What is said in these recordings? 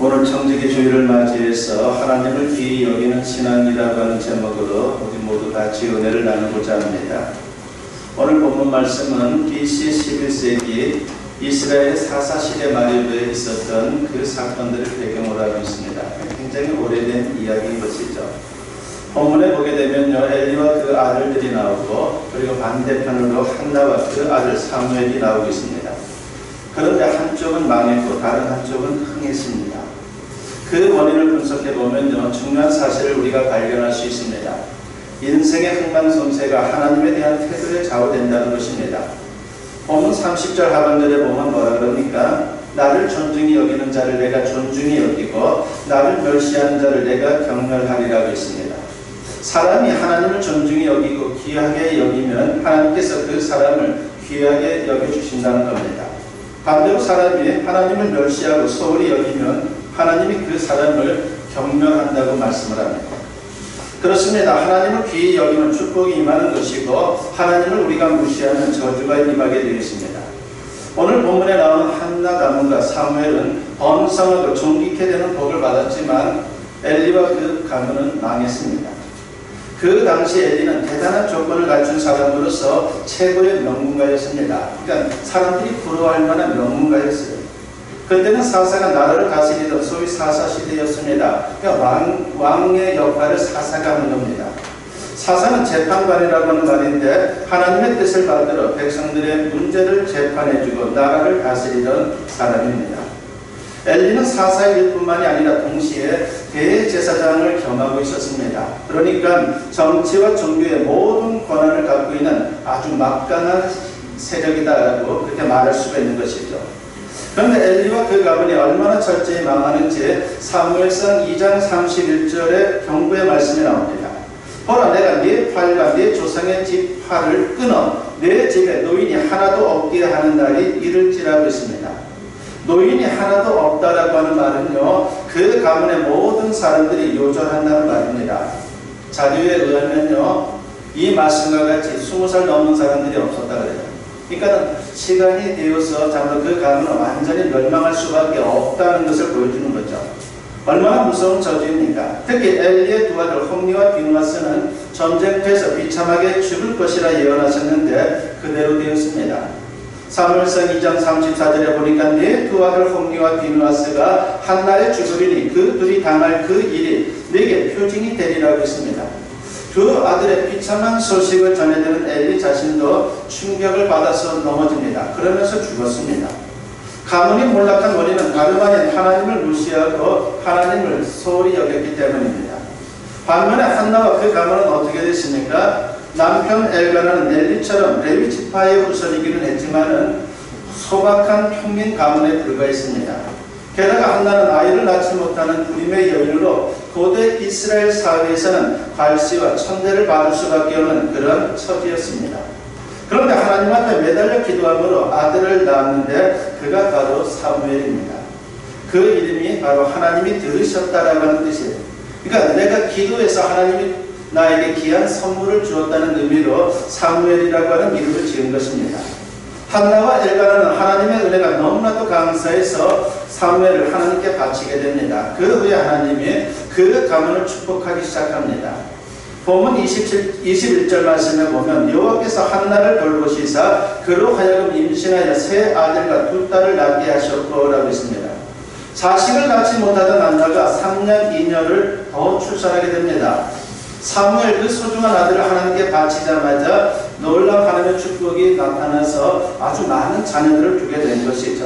오늘 청지기 주일을 맞이해서 하나님을 귀히 여기는 신앙이라고 하는 제목으로 우리 모두 같이 은혜를 나누고자 합니다. 오늘 본문 말씀은 BC 11세기 이스라엘 사사시대 말에 있었던 그 사건들을 배경으로 하고 있습니다. 굉장히 오래된 이야기인 것이죠. 본문에 보게 되면요, 엘리와 그 아들들이 나오고 그리고 반대편으로 한나와 그 아들 사무엘이 나오고 있습니다. 그런데 한쪽은 망했고 다른 한쪽은 흥했습니다. 그 원인을 분석해 보면요, 중요한 사실을 우리가 발견할 수 있습니다. 인생의 흥망성쇠가 하나님에 대한 태도에 좌우된다는 것입니다. 본문 30절 하반절에 보면 뭐라 그러니까 나를 존중히 여기는 자를 내가 존중히 여기고 나를 멸시하는 자를 내가 경멸하리라고 했습니다. 사람이 하나님을 존중히 여기고 귀하게 여기면 하나님께서 그 사람을 귀하게 여겨주신다는 겁니다. 반대로 사람이 하나님을 멸시하고 소홀히 여기면 하나님이 그 사람을 경멸한다고 말씀을 합니다. 그렇습니다. 하나님을 귀히 여기면 축복이 임하는 것이고 하나님을 우리가 무시하면 저주가 임하게 되어 있습니다. 오늘 본문에 나오는 한나 가문과 사무엘은 번성하고 존귀케 되는 복을 받았지만 엘리와 그 가문은 망했습니다. 그 당시 엘리는 대단한 조건을 갖춘 사람으로서 최고의 명문가였습니다. 그러니까 사람들이 부러워할 만한 명문가였어요. 그때는 사사가 나라를 다스리던 소위 사사시대였습니다. 그러니까 왕의 역할을 사사가 하는 겁니다. 사사는 재판관이라고 하는 말인데 하나님의 뜻을 받들어 백성들의 문제를 재판해주고 나라를 다스리던 사람입니다. 엘리는 사사일 뿐만이 아니라 동시에 대제사장을 겸하고 있었습니다. 그러니까 정치와 종교의 모든 권한을 갖고 있는 아주 막강한 세력이다라고 그렇게 말할 수가 있는 것이죠. 그런데 엘리와 그 가문이 얼마나 철저히 망하는지 사무엘상 2장 31절에 경고의 말씀이 나옵니다. 보라, 내가 네 팔과 네 조상의 집 팔을 끊어 내 집에 노인이 하나도 없게 하는 날이 이를지라고 했습니다. 노인이 하나도 없다라고 하는 말은요, 그 가문의 모든 사람들이 요절한다는 말입니다. 자료에 의하면요, 이 말씀과 같이 20살 넘은 사람들이 없었다 그래요. 그러니까 시간이 되어서 참으로 그 가문은 완전히 멸망할 수밖에 없다는 것을 보여주는 거죠. 얼마나 무서운 저주입니까? 특히 엘리의 두 아들 홈니와 비누아스는 전쟁터에서 비참하게 죽을 것이라 예언하셨는데 그대로 되었습니다. 사무엘상 2장 34절에 보니까 네 두 아들 홈니와 비누아스가 한나의 죽으리니 그 둘이 당할 그 일이 네게 표징이 되리라고 했습니다. 두 아들의 비참한 소식을 전해드는 엘리 자신도 충격을 받아서 넘어집니다. 그러면서 죽었습니다. 가문이 몰락한 원인은 다름 아닌 하나님을 무시하고 하나님을 소홀히 여겼기 때문입니다. 반면에 한나와 그 가문은 어떻게 됐습니까? 남편 엘가나는 엘리처럼 레위 지파의 후손이기는 했지만은 소박한 평민 가문에 불과했습니다. 게다가 한나는 아이를 낳지 못하는 불임의 여인으로 고대 이스라엘 사회에서는 괄시와 천대를 받을 수밖에 없는 그런 처지였습니다. 그런데 하나님 앞에 매달려 기도함으로 아들을 낳았는데 그가 바로 사무엘입니다. 그 이름이 바로 하나님이 들으셨다라고 하는 뜻이에요. 그러니까 내가 기도해서 하나님이 나에게 귀한 선물을 주었다는 의미로 사무엘이라고 하는 이름을 지은 것입니다. 한나와 엘가나는 하나님의 은혜가 너무나도 감사해서 사무엘을 하나님께 바치게 됩니다. 그 후에 하나님이 그 가문을 축복하기 시작합니다. 본문 21절 말씀에 보면 여호와께서 한나를 돌보시사 그로 하여금 임신하여 세 아들과 두 딸을 낳게 하셨고 라고 했습니다. 자식을 낳지 못하던 한나가 3년 2년을 더 출산하게 됩니다. 사무엘 그 소중한 아들을 하나님께 바치자마자 놀라운 하나님의 축복이 나타나서 아주 많은 자녀들을 두게 된 것이죠.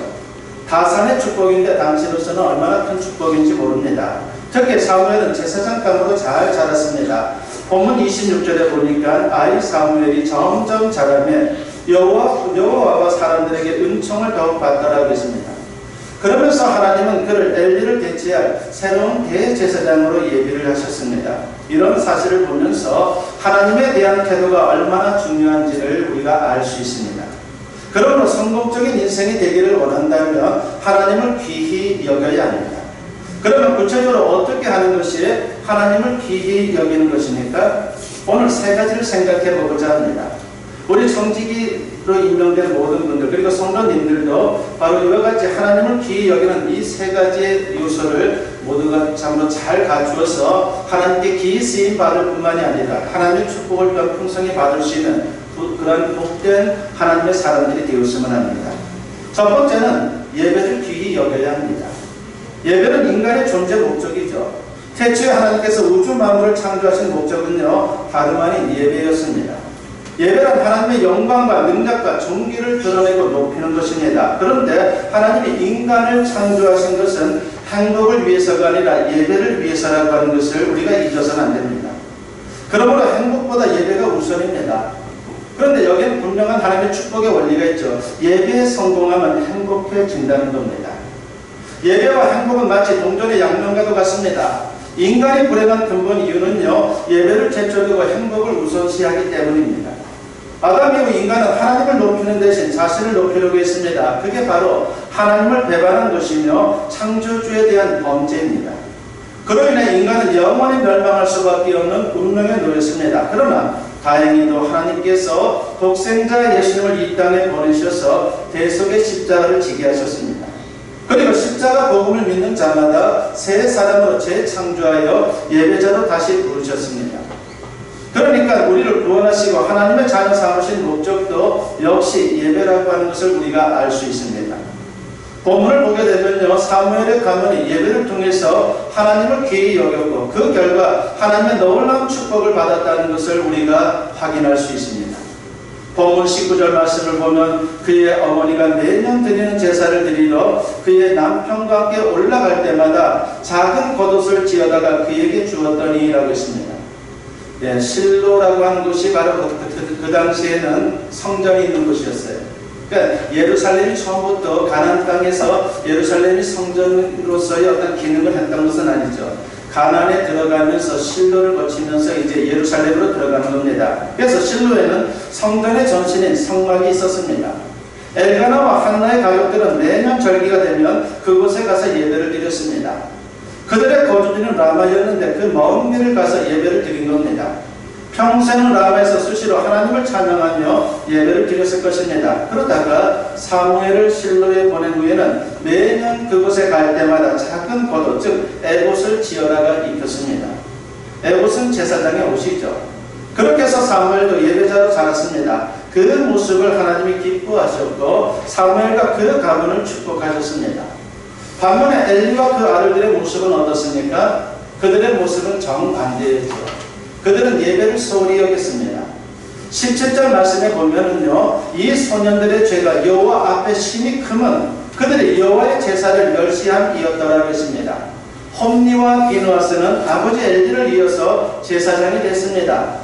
다산의 축복인데 당시로서는 얼마나 큰 축복인지 모릅니다. 특히 사무엘은 제사장감으로 잘 자랐습니다. 본문 26절에 보니까 아이 사무엘이 점점 자라며 여호와와 사람들에게 은총을 더욱 받더라고 했습니다. 그러면서 하나님은 그를 엘리를 대체할 새로운 대제사장으로 예비를 하셨습니다. 이런 사실을 보면서 하나님에 대한 태도가 얼마나 중요한지를 우리가 알 수 있습니다. 그러므로 성공적인 인생이 되기를 원한다면 하나님을 귀히 여겨야 합니다. 그러면 구체적으로 어떻게 하는 것이 하나님을 귀히 여기는 것입니까? 오늘 세 가지를 생각해 보고자 합니다. 우리 성지기 임명된 모든 분들 그리고 성도님들도 바로 이와 같이 하나님을 귀히 여기는 이 세 가지의 요소를 모두가 참으로 잘 갖추어서 하나님께 귀히 쓰임 받을 뿐만이 아니라 하나님의 축복을 풍성히 받을 수 있는 그런 복된 하나님의 사람들이 되었으면 합니다. 첫 번째는 예배를 귀히 여겨야 합니다. 예배는 인간의 존재 목적이죠. 태초에 하나님께서 우주 만물을 창조하신 목적은요, 다름 아닌 예배였습니다. 예배란 하나님의 영광과 능력과 존귀를 드러내고 높이는 것입니다. 그런데 하나님이 인간을 창조하신 것은 행복을 위해서가 아니라 예배를 위해서라고 하는 것을 우리가 잊어서는 안 됩니다. 그러므로 행복보다 예배가 우선입니다. 그런데 여기에는 분명한 하나님의 축복의 원리가 있죠. 예배에 성공하면 행복해진다는 겁니다. 예배와 행복은 마치 동전의 양면과도 같습니다. 인간이 불행한 근본 이유는요, 예배를 제쳐두고 행복을 우선시하기 때문입니다. 아담 이후 인간은 하나님을 높이는 대신 자신을 높이려고 했습니다. 그게 바로 하나님을 배반한 것이며 창조주에 대한 범죄입니다. 그로 인해 인간은 영원히 멸망할 수밖에 없는 운명에 놓였습니다. 그러나 다행히도 하나님께서 독생자 예수님을 이 땅에 보내셔서 대속의 십자가를 지게 하셨습니다. 그리고 십자가 복음을 믿는 자마다 새 사람으로 재창조하여 예배자로 다시 부르셨습니다. 그러니까 우리를 구원하시고 하나님의 자녀 삼으신 목적도 역시 예배라고 하는 것을 우리가 알 수 있습니다. 본문을 보게 되면요, 사무엘의 가문이 예배를 통해서 하나님을 귀히 여겼고 그 결과 하나님의 놀라운 축복을 받았다는 것을 우리가 확인할 수 있습니다. 본문 19절 말씀을 보면 그의 어머니가 매년 드리는 제사를 드리러 그의 남편과 함께 올라갈 때마다 작은 겉옷을 지어다가 그에게 주었더니 라고 했습니다. 네, 실로라고 하는 곳이 바로 그 당시에는 성전이 있는 곳이었어요. 그러니까 예루살렘이 처음부터 가나안 땅에서 예루살렘이 성전으로서의 어떤 기능을 했던 것은 아니죠. 가나안에 들어가면서 실로를 거치면서 이제 예루살렘으로 들어가는 겁니다. 그래서 실로에는 성전의 전신인 성막이 있었습니다. 엘가나와 한나의 가족들은 매년 절기가 되면 그곳에 가서 예배를 드렸습니다. 그들의 거주지는 라마였는데 그 먼 길을 가서 예배를 드린 겁니다. 평생은 라마에서 수시로 하나님을 찬양하며 예배를 드렸을 것입니다. 그러다가 사무엘을 실로에 보낸 후에는 매년 그곳에 갈 때마다 작은 겉옷, 즉 에봇을 지어다가 입혔습니다. 에봇은 제사장의 옷이죠. 그렇게 해서 사무엘도 예배자로 자랐습니다. 그 모습을 하나님이 기뻐하셨고 사무엘과 그 가문을 축복하셨습니다. 반면에 엘리와 그 아들들의 모습은 어떻습니까? 그들의 모습은 정반대였죠. 그들은 예배를 소홀히 여겼습니다. 17절 말씀에 보면은요, 이 소년들의 죄가 여호와 앞에 심히 크면 그들이 여호와의 제사를 멸시함이었더라고 했습니다. 홈니와 비누아스는 아버지 엘리를 이어서 제사장이 됐습니다.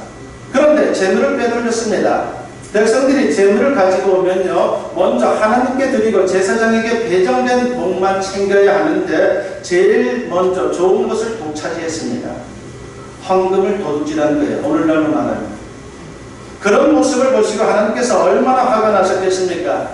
그런데 재물을 빼돌렸습니다. 백성들이 재물을 가지고 오면요, 먼저 하나님께 드리고 제사장에게 배정된 복만 챙겨야 하는데 제일 먼저 좋은 것을 독차지했습니다. 헌금을 도둑질한 거예요. 오늘날로 말하면. 그런 모습을 보시고 하나님께서 얼마나 화가 나셨겠습니까?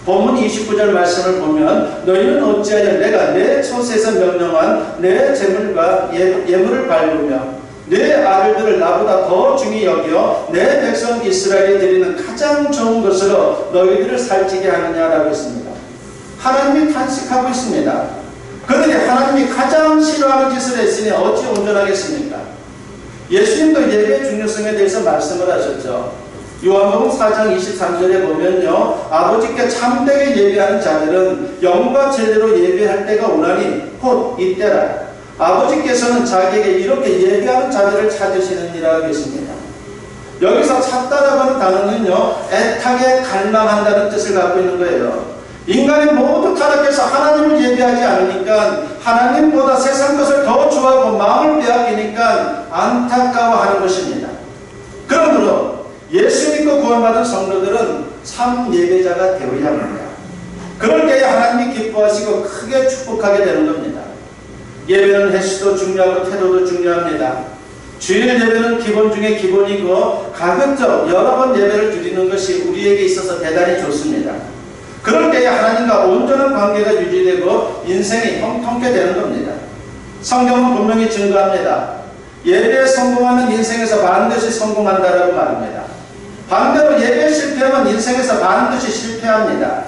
본문 29절 말씀을 보면 너희는 어찌하여 내가 내 처소에서 명령한 내 재물과 예물을 밟으며 내 아들들을 나보다 더 중히 여겨 내 백성 이스라엘이 드리는 가장 좋은 것으로 너희들을 살찌게 하느냐라고 했습니다. 하나님이 탄식하고 있습니다. 그들이 하나님이 가장 싫어하는 짓을 했으니 어찌 온전하겠습니까? 예수님도 예배의 중요성에 대해서 말씀을 하셨죠. 요한복음 4장 23절에 보면요, 아버지께 참되게 예배하는 자들은 영과 진리로 예배할 때가 오나니 곧 이때라. 아버지께서는 자기에게 이렇게 예배하는 자들을 찾으시느니라 하셨습니다. 여기서 찾다라고 하는 단어는요, 애타게 갈망한다는 뜻을 갖고 있는 거예요. 인간이 모두 타락해서 하나님을 예배하지 않으니까 하나님보다 세상 것을 더 좋아하고 마음을 빼앗기니까 안타까워하는 것입니다. 그러므로 예수 믿고 구원받은 성도들은 참 예배자가 되어야 합니다. 그럴 때에 하나님이 기뻐하시고 크게 축복하게 되는 겁니다. 예배는 횟수도 중요하고 태도도 중요합니다. 주일 예배는 기본 중에 기본이고 가급적 여러 번 예배를 드리는 것이 우리에게 있어서 대단히 좋습니다. 그럴 때에 하나님과 온전한 관계가 유지되고 인생이 형통케 되는 겁니다. 성경은 분명히 증거합니다. 예배에 성공하면 인생에서 반드시 성공한다라고 말합니다. 반대로 예배 실패하면 인생에서 반드시 실패합니다.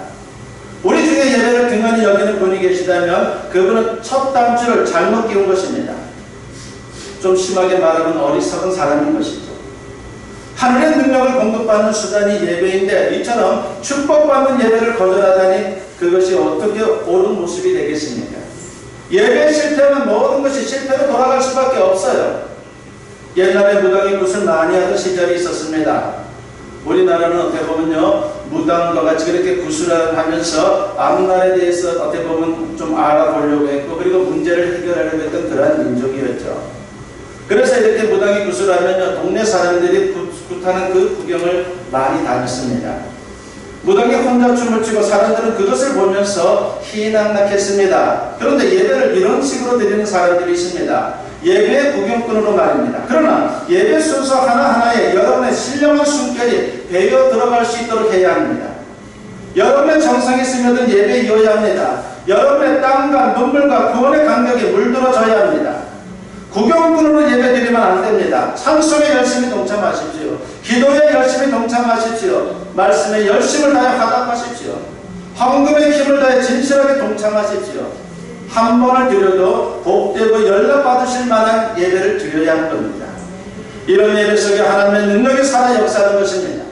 우리 중에 예배를 등한히 여기는 분이 계시다면 그분은 첫 단추를 잘못 끼운 것입니다. 좀 심하게 말하면 어리석은 사람인 것이죠. 하늘의 능력을 공급받는 수단이 예배인데 이처럼 축복받는 예배를 거절하다니 그것이 어떻게 옳은 모습이 되겠습니까? 예배에 실패하면 모든 것이 실패로 돌아갈 수밖에 없어요. 옛날에 무당이 굿을 많이 하던 시절이 있었습니다. 우리나라는 어떻게 보면요, 무당과 같이 그렇게 구술을 하면서 앞날에 대해서 어떻게 보면 좀 알아보려고 했고, 그리고 문제를 해결하려고 했던 그러한 민족이었죠. 그래서 이렇게 무당이 구술을 하면요, 동네 사람들이 굿하는 그 구경을 많이 다녔습니다. 무당이 혼자 춤을 추고 사람들은 그것을 보면서 희낙낙했습니다. 그런데 예배를 이런 식으로 드리는 사람들이 있습니다. 예배의 구경꾼으로 말입니다. 그러나 예배 순서 하나하나에 여러분의 신령한 숨결이 배어 들어갈 수 있도록 해야 합니다. 여러분의 정성이 스며든 예배에 이어야 합니다. 여러분의 땀과 눈물과 구원의 감격에 물들어져야 합니다. 구경꾼으로 예배드리면 안 됩니다. 찬송에 열심히 동참하십시오. 기도에 열심히 동참하십시오. 말씀에 열심을 다해 화답하십시오. 헌금의 힘을 다해 진실하게 동참하십시오. 한 번을 드려도 복되고 연락받으실 만한 예배를 드려야 하는 겁니다. 이런 예배 속에 하나님의 능력이 살아 역사하는 것입니다.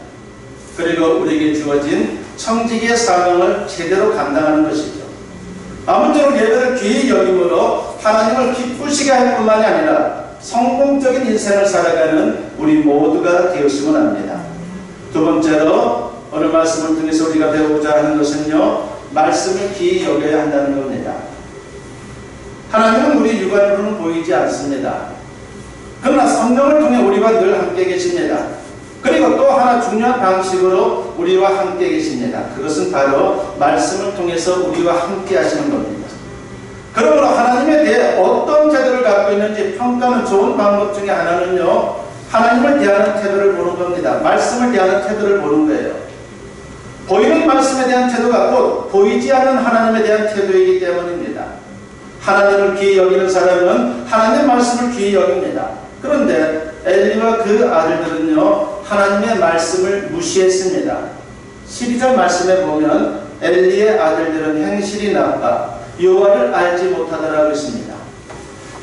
그리고 우리에게 주어진 청지기의 사명을 제대로 감당하는 것이죠. 아무쪼록 예배를 귀히 여김으로 하나님을 기쁘시게 할 뿐만이 아니라 성공적인 인생을 살아가는 우리 모두가 되었으면 합니다. 두 번째로 오늘 말씀을 통해서 우리가 배우고자 하는 것은요, 말씀을 귀히 여겨야 한다는 겁니다. 하나님은 우리 육안으로는 보이지 않습니다. 그러나 성령을 통해 우리와 늘 함께 계십니다. 그리고 또 하나 중요한 방식으로 우리와 함께 계십니다. 그것은 바로 말씀을 통해서 우리와 함께 하시는 겁니다. 그러므로 하나님에 대해 어떤 태도를 갖고 있는지 평가하는 좋은 방법 중에 하나는요, 하나님을 대하는 태도를 보는 겁니다. 말씀을 대하는 태도를 보는 거예요. 보이는 말씀에 대한 태도가 곧 보이지 않는 하나님에 대한 태도이기 때문입니다. 하나님을 귀히 여기는 사람은 하나님의 말씀을 귀히 여깁니다. 그런데 엘리와 그 아들들은요, 하나님의 말씀을 무시했습니다. 12절 말씀에 보면 엘리의 아들들은 행실이 나빠 여호와를 알지 못하더라고 했습니다.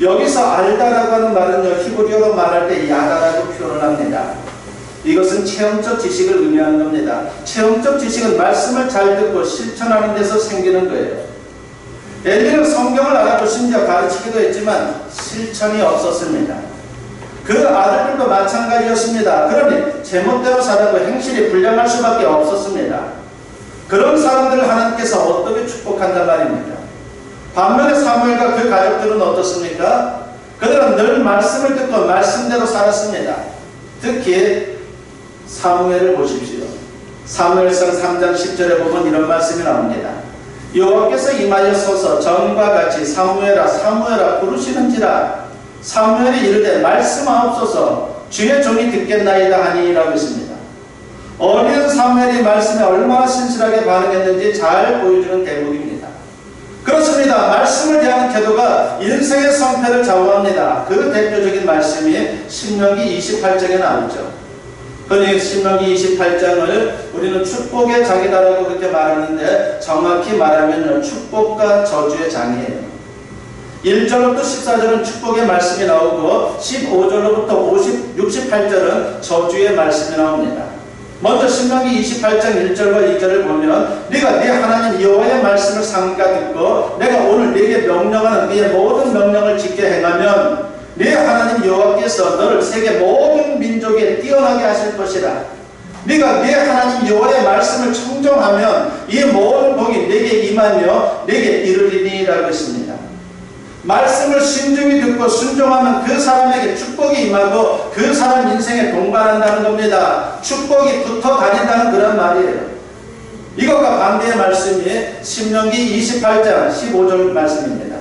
여기서 알다라고 하는 말은요, 히브리어로 말할 때 야다라고 표현을 합니다. 이것은 체험적 지식을 의미하는 겁니다. 체험적 지식은 말씀을 잘 듣고 실천하는 데서 생기는 거예요. 엘리는 성경을 알아도 심지어 가르치기도 했지만 실천이 없었습니다. 그 아들들도 마찬가지였습니다. 그러니 제멋대로 살아도 행실이 불량할 수밖에 없었습니다. 그런 사람들을 하나님께서 어떻게 축복한단 말입니까? 반면에 사무엘과 그 가족들은 어떻습니까? 그들은 늘 말씀을 듣고 말씀대로 살았습니다. 특히 사무엘을 보십시오. 사무엘상 3장 10절에 보면 이런 말씀이 나옵니다. 여호와께서 임하여서서 전과 같이 사무엘아 사무엘아 부르시는지라. 사무엘이 이르되 말씀하옵소서 주의 종이 듣겠나이다 하니라고 했습니다. 어린 사무엘이 말씀에 얼마나 신실하게 반응했는지 잘 보여주는 대목입니다. 그렇습니다. 말씀을 대하는 태도가 인생의 성패를 좌우합니다. 그 대표적인 말씀이 신명기 28장에 나오죠. 그러니 신명기 28장을 우리는 축복의 장이다라고 그렇게 말하는데 정확히 말하면 축복과 저주의 장이에요. 1절부터 14절은 축복의 말씀이 나오고 15절로부터 68절은 저주의 말씀이 나옵니다. 먼저 신명기 28장 1절과 2절을 보면 네가 네 하나님 여호와의 말씀을 삼가 듣고 내가 오늘 네게 명령하는 네 모든 명령을 지켜 행하면 네 하나님 여호와께서 너를 세계 모든 민족에 뛰어나게 하실 것이라. 네가 네 하나님 여호와의 말씀을 청종하면 이 모든 복이 네게 임하며 네게 이르리니라고 했습니다. 말씀을 신중히 듣고 순종하면 그 사람에게 축복이 임하고 그 사람 인생에 동반한다는 겁니다. 축복이 붙어 다닌다는 그런 말이에요. 이것과 반대의 말씀이 신명기 28장 15절 말씀입니다.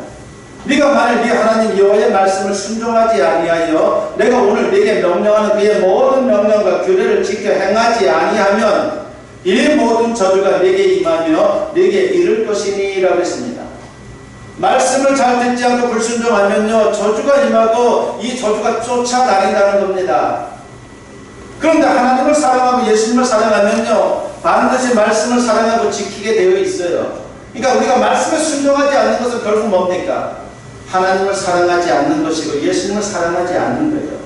네가 만일 네 하나님 여호와의 말씀을 순종하지 아니하여 내가 오늘 네게 명령하는 그의 모든 명령과 규례를 지켜 행하지 아니하면 이 모든 저주가 네게 임하며 네게 이를 것이니라고 했습니다. 말씀을 잘 듣지 않고 불순종하면요 저주가 임하고 이 저주가 쫓아다닌다는 겁니다. 그런데 하나님을 사랑하고 예수님을 사랑하면요, 반드시 말씀을 사랑하고 지키게 되어 있어요. 그러니까 우리가 말씀에 순종하지 않는 것은 결국 뭡니까? 하나님을 사랑하지 않는 것이고 예수님을 사랑하지 않는 거예요.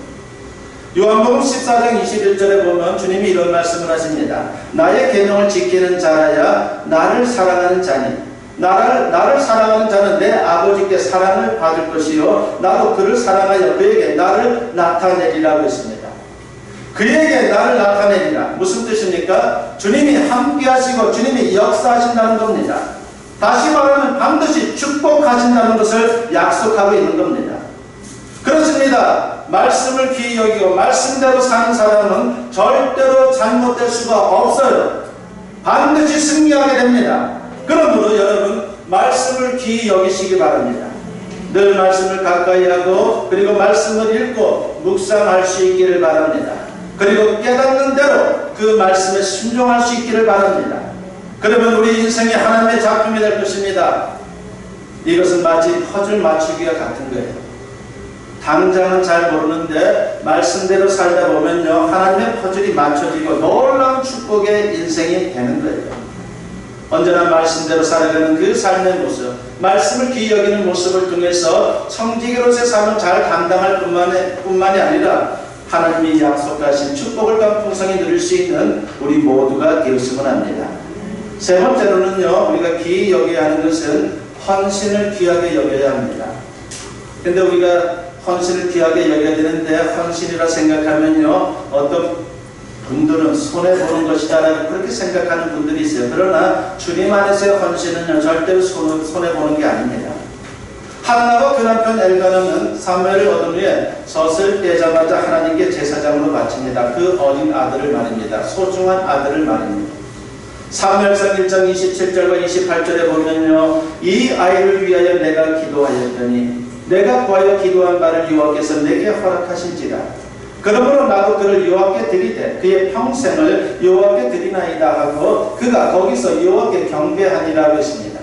요한복음 14장 21절에 보면 주님이 이런 말씀을 하십니다. 나의 계명을 지키는 자라야 나를 사랑하는 자니 나를 사랑하는 자는 내 아버지께 사랑을 받을 것이요 나도 그를 사랑하여 그에게 나를 나타내리라고 했습니다. 그에게 나를 나타내리라. 무슨 뜻입니까? 주님이 함께 하시고 주님이 역사하신다는 겁니다. 다시 말하면 반드시 축복하신다는 것을 약속하고 있는 겁니다. 그렇습니다. 말씀을 귀히 여기고 말씀대로 사는 사람은 절대로 잘못될 수가 없어요. 반드시 승리하게 됩니다. 그러므로 여러분 말씀을 귀히 여기시기 바랍니다. 늘 말씀을 가까이 하고 그리고 말씀을 읽고 묵상할 수 있기를 바랍니다. 그리고 깨닫는 대로 그 말씀에 순종할 수 있기를 바랍니다. 그러면 우리 인생이 하나님의 작품이 될 것입니다. 이것은 마치 퍼즐 맞추기와 같은 거예요. 당장은 잘 모르는데 말씀대로 살다 보면요 하나님의 퍼즐이 맞춰지고 놀라운 축복의 인생이 되는 거예요. 언제나 말씀대로 살아가는 그 삶의 모습, 말씀을 귀히 여기는 모습을 통해서 청지기로서의 삶을 잘 감당할 뿐만이 아니라 하나님이 약속하신 축복을 풍성히 누릴 수 있는 우리 모두가 되었으면 합니다. 세 번째로는요, 우리가 귀히 여겨야 하는 것은 헌신을 귀하게 여겨야 합니다. 근데 우리가 헌신을 귀하게 여겨야 되는데 헌신이라 생각하면요 어떤 분들은 손해보는 것이다 라고 그렇게 생각하는 분들이 있어요. 그러나 주님 안에서의 헌신은요 절대로 손해보는 게 아닙니다. 한나와 그 남편 엘가나는 사무엘을 얻은 후에 젖을 떼자마자 하나님께 제사장으로 바칩니다. 그 어린 아들을 말입니다. 소중한 아들을 말입니다. 사무엘상 1장 27절과 28절에 보면요 이 아이를 위하여 내가 기도하였더니 내가 구하여 기도한 바를 여호와께서 내게 허락하신지라. 그러므로 나도 그를 여호와께 드리되 그의 평생을 여호와께 드리나이다 하고 그가 거기서 여호와께 경배하니라고 했습니다.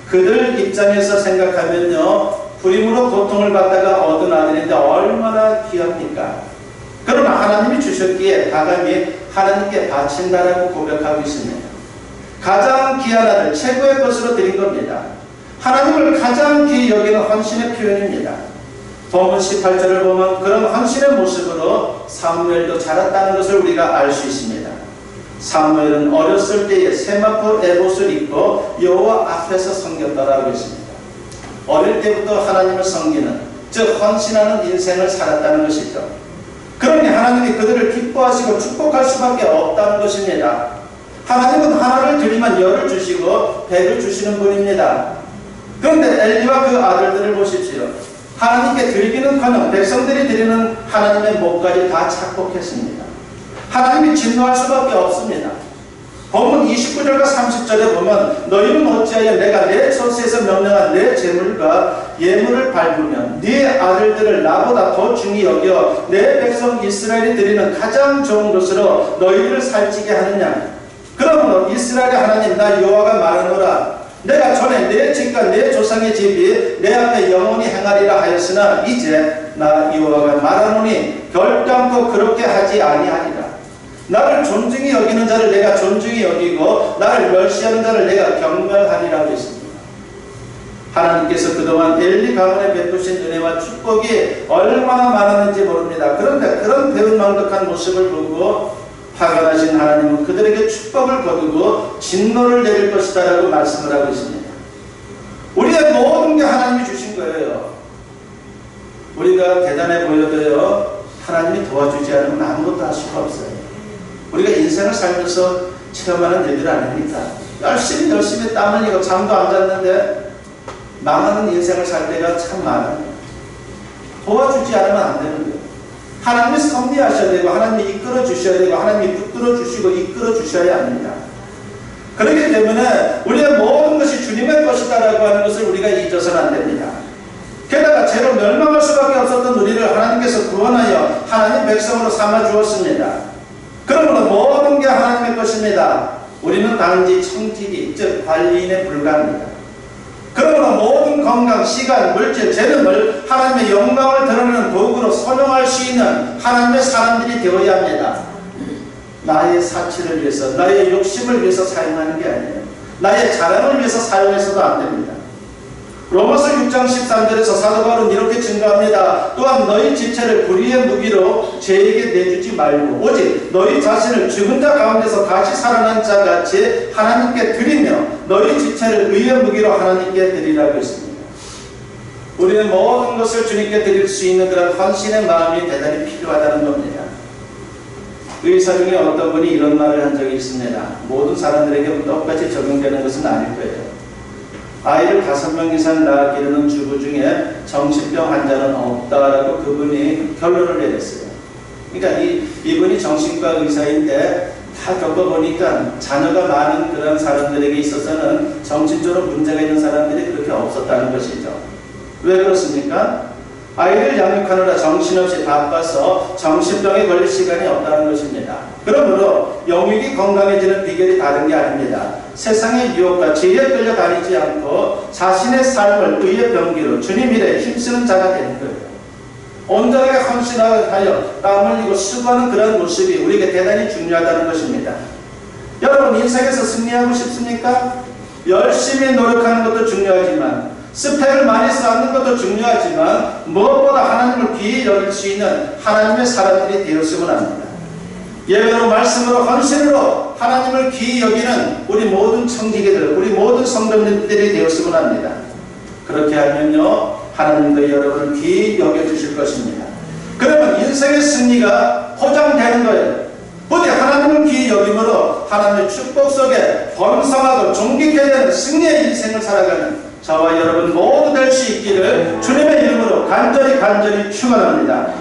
그들 입장에서 생각하면요 불임으로 고통을 받다가 얻은 아들인데 얼마나 귀합니까? 그러나 하나님이 주셨기에 가감히 하나님께 바친다라고 고백하고 있습니다. 가장 귀한 아들, 최고의 것으로 드린 겁니다. 하나님을 가장 귀히 여기는 헌신의 표현입니다. 본문 18절을 보면 그런 헌신의 모습으로 사무엘도 자랐다는 것을 우리가 알 수 있습니다. 사무엘은 어렸을 때에 세마포 에봇을 입고 여호와 앞에서 섬겼다라고 했습니다. 어릴 때부터 하나님을 섬기는, 즉 헌신하는 인생을 살았다는 것이죠. 그러니 하나님이 그들을 기뻐하시고 축복할 수밖에 없다는 것입니다. 하나님은 하나를 드리면 열을 주시고 백을 주시는 분입니다. 그런데 엘리와 그 아들들을 보십시오. 하나님께 드리기는커녕 백성들이 드리는 하나님의 목까지 다 착복했습니다. 하나님이 진노할 수밖에 없습니다. 본문 29절과 30절에 보면 너희는 어찌하여 내가 내 처소에서 명령한 내 재물과 예물을 밟으면 네 아들들을 나보다 더 중히 여겨 내 백성 이스라엘이 드리는 가장 좋은 것으로 너희를 살찌게 하느냐. 그러므로 이스라엘의 하나님 나 여호와가 말하노라. 내가 전에 내 집과 내 조상의 집이 내 앞에 영원히 행하리라 하였으나 이제 나 여호와가 말하노니 결단코 그렇게 하지 아니하리라. 나를 존중히 여기는 자를 내가 존중히 여기고 나를 멸시하는 자를 내가 경멸하리라고 했습니다. 하나님께서 그동안 엘리 가문에 베푸신 은혜와 축복이 얼마나 많았는지 모릅니다. 그런데 그런 배은망덕한 모습을 보고 화가 나신 하나님은 그들에게 축복을 거두고 진노를 내릴 것이다 라고 말씀을 하고 있습니다. 우리의 모든 게 하나님이 주신 거예요. 우리가 대단해 보여도요 하나님이 도와주지 않으면 아무것도 할 수가 없어요. 우리가 인생을 살면서 체험하는 일들 아닙니까? 열심히 땀 흘리고 잠도 안 잤는데 망하는 인생을 살 때가 참 많아요. 도와주지 않으면 안 되는 거예요. 하나님이 섭리하셔야 되고 하나님이 이끌어 주셔야 되고 하나님이 붙들어 주시고 이끌어 주셔야 합니다. 그렇기 때문에 우리의 모든 것이 주님의 것이다라고 하는 것을 우리가 잊어서는 안 됩니다. 게다가 죄로 멸망할 수밖에 없었던 우리를 하나님께서 구원하여 하나님 백성으로 삼아 주었습니다. 그러므로 모든 게 하나님의 것입니다. 우리는 단지 청지기, 즉 관리인에 불과합니다. 그러므로 모든 건강, 시간, 물질, 재능을 하나님의 영광을 드러내는 도구로 선용할 수 있는 하나님의 사람들이 되어야 합니다. 나의 사치를 위해서, 나의 욕심을 위해서 사용하는 게 아니에요. 나의 자랑을 위해서 사용해서도 안 됩니다. 로마서 6장 13절에서 사도 바울은 이렇게 증거합니다. 또한 너희 지체를 불의의 무기로 죄에게 내주지 말고 오직 너희 자신을 죽은 자 가운데서 다시 살아난 자 같이 하나님께 드리며 너희 지체를 의의 무기로 하나님께 드리라고 했습니다. 우리는 모든 것을 주님께 드릴 수 있는 그런 헌신의 마음이 대단히 필요하다는 겁니다. 의사 중에 어떤 분이 이런 말을 한 적이 있습니다. 모든 사람들에게 똑같이 적용되는 것은 아닐 거예요. 아이를 5명 이상 낳아 기르는 주부 중에 정신병 환자는 없다라고 그분이 결론을 내렸어요. 그러니까 이분이 정신과 의사인데 다 겪어보니까 자녀가 많은 그런 사람들에게 있어서는 정신적으로 문제가 있는 사람들이 그렇게 없었다는 것이죠. 왜 그렇습니까? 아이를 양육하느라 정신없이 바빠서 정신병에 걸릴 시간이 없다는 것입니다. 그러므로 영육이 건강해지는 비결이 다른 게 아닙니다. 세상의 유혹과 죄에 끌려 다니지 않고 자신의 삶을 의의 병기로 주님 일에 힘쓰는 자가 되는 거예요. 온전하게 헌신하여 땀 흘리고 수고하는 그런 모습이 우리에게 대단히 중요하다는 것입니다. 여러분, 인생에서 승리하고 싶습니까? 열심히 노력하는 것도 중요하지만 스펙을 많이 쌓는 것도 중요하지만 무엇보다 하나님을 귀히 여길 수 있는 하나님의 사람들이 되었으면 합니다. 예배로 말씀으로 헌신으로 하나님을 귀히 여기는 우리 모든 청지기들, 우리 모든 성도님들이 되었으면 합니다. 그렇게 하면요 하나님도 여러분을 귀히 여겨주실 것입니다. 그러면 인생의 승리가 보장되는 거예요. 부디 하나님을 귀히 여김으로 하나님의 축복 속에 번성하고 존귀케 되는 승리의 인생을 살아가는 저와 여러분 모두 될 수 있기를 주님의 이름으로 간절히 축원합니다.